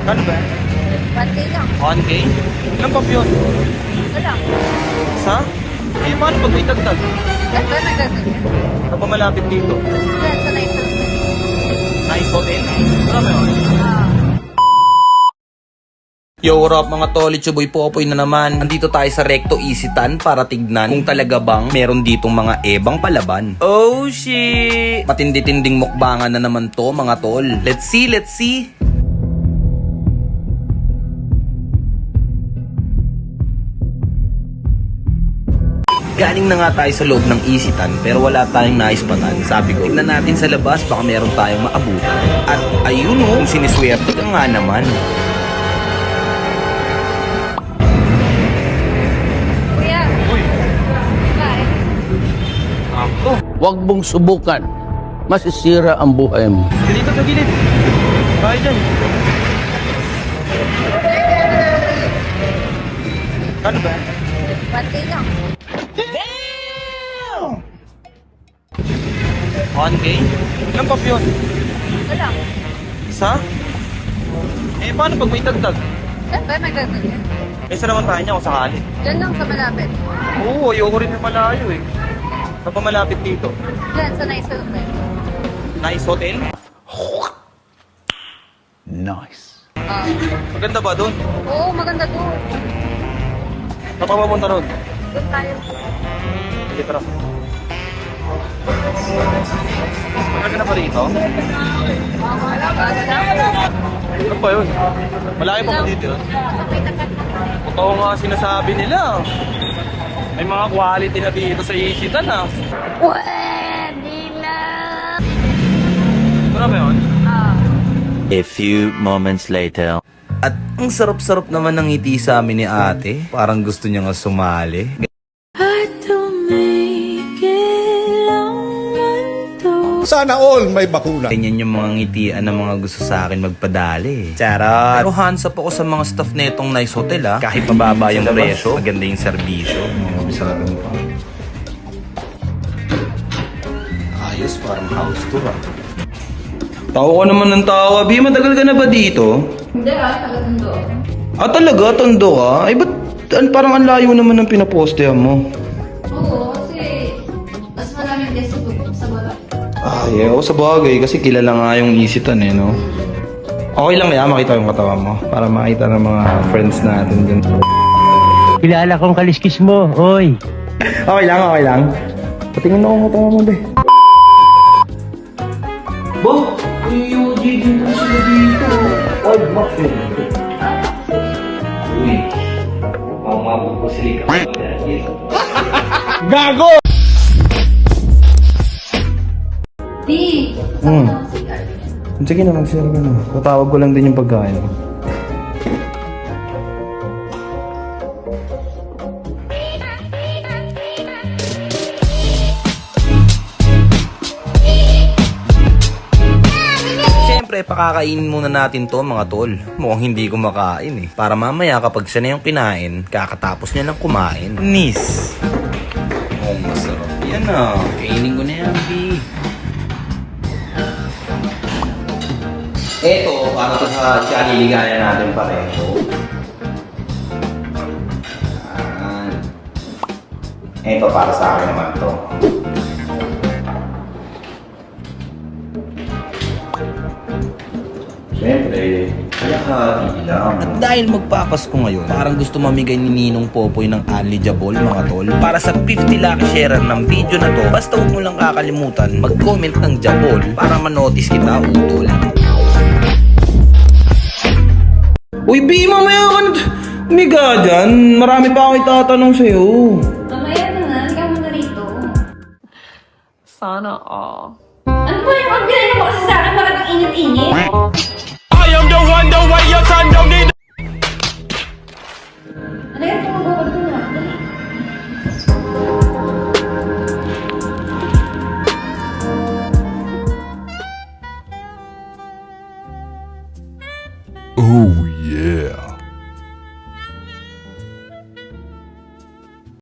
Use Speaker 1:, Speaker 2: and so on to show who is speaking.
Speaker 1: Kano ba?
Speaker 2: 1K lang.
Speaker 1: 1K? Ilang pop yun?
Speaker 2: Ito lang.
Speaker 1: Isa? Eh, paano pag may dagdag?
Speaker 2: Yan ba nagagawin?
Speaker 1: Ano pa malapit dito?
Speaker 2: Yan, sa nice hotel.
Speaker 1: Nice hotel? Ano ba yun?
Speaker 2: Ah.
Speaker 3: Yo, what up mga tol? It's your boy Popoy na naman. Andito tayo sa Recto Isitan para tignan kung talaga bang meron ditong mga ebang palaban. Oh shit! Matindi-tinding mukbangan na naman to mga tol. Let's see, let's see. Galing na nga tayo sa loob ng Isitan pero wala tayong naispatan. Sabi ko, tignan natin sa labas baka meron tayong maabutan. At ayun o, kung siniswerte ka nga naman.
Speaker 2: Kuya,
Speaker 1: Uy,
Speaker 2: kain.
Speaker 1: ako.
Speaker 4: Huwag mong subukan. Masisira ang buhay mo.
Speaker 1: Dito sa gilid. Kaya dyan. Kano ba?
Speaker 2: 1K lang.
Speaker 1: 1K? Ilang pop yun?
Speaker 2: Ito lang.
Speaker 1: Isa? Eh, paano pag may dagdag?
Speaker 2: Yan ba nagagawin?
Speaker 1: Eh, sa naman tayo niya kung sakali.
Speaker 2: Diyan lang sa malapit.
Speaker 1: Oo, ayoko rin yung malayo eh. Ano pa malapit dito?
Speaker 2: Yan, sa nice hotel.
Speaker 1: Nice hotel?
Speaker 4: Nice.
Speaker 2: Ah.
Speaker 1: Maganda ba doon?
Speaker 2: Oo, maganda to.
Speaker 1: Saan pa mapunta roon?
Speaker 2: Doon tayo.
Speaker 1: Sige, tara. Maganda na pa rito? Ano pa yun? Malaki pa ba dito? Totoo nga sinasabi nila. May mga quality na dito sa Isitan ah.
Speaker 2: Pwede na.
Speaker 1: Ano ba yun?
Speaker 2: Ah.
Speaker 5: A few moments later.
Speaker 3: At ang sarap-sarap naman ng ngiti sa amin ni ate. Parang gusto niya nga sumali.
Speaker 6: Sana all may bakuna.
Speaker 3: Ganyan yung mga ngitian ng mga gusto sa akin magpadali. Charot! Pero hands up ako sa mga staff na itong Nice Hotel ah. Kahit mababa yung presyo, maganda yung serbisyo. Ayos, parang house tour ah. Tawa ko naman ng tawa. Bi, matagal ka na ba dito?
Speaker 2: Hindi taga-tundo.
Speaker 3: Ah, talaga? Tondo ka? Ay, ba't parang ang layo naman ng pinapostehan mo?
Speaker 2: Oo, kasi mas maraming desk sa baba.
Speaker 3: Ay, oo, sa bagay. Kasi kilala nga yung Isitan eh, no? Okay lang kaya makita yung katawan mo. Para makita ng mga friends natin dun.
Speaker 4: Kilala kong kaliskis mo, oy.
Speaker 3: Okay lang, okay lang. Patingin na akong katawan mo, be. Bo! Yung din na sila dito. Ay, bakit? Uy. Mamapupusili ka.
Speaker 6: Gago!
Speaker 2: Di!
Speaker 3: Hmm. Sige na, mag-share ka na. Tatawag ko lang din yung pagkain. Siyempre, pakakainin muna natin to mga tol. Mukhang hindi kumakain eh. Para mamaya kapag siya na yung kinain, kakatapos niya lang kumain. Nis! Oh, masarap yan ah. Kainin ko na yan, B. Eto, para to sa siya liligaya natin pareho. Yan. Eto, para sa akin naman to. Siyempre, kaya hati lang. At dahil magpapasko ngayon, parang gusto mamigay ni Ninong Popoy ng Only Jabol mga tol. Para sa 50 lucky sharer ng video na to, basta huwag mo lang kakalimutan mag-comment ng Jabol para manotice kita utol. Uy, B, mamaya ka na. Umiga dyan. Marami pa ako itatanong sa'yo.
Speaker 2: Mamaya na nga, ikaw mo na rito.
Speaker 7: Sana all.
Speaker 2: Ano ba yung pagbilay mo kasi sa akin? Bakit ang init-init?
Speaker 6: I am the one, the way your son don't need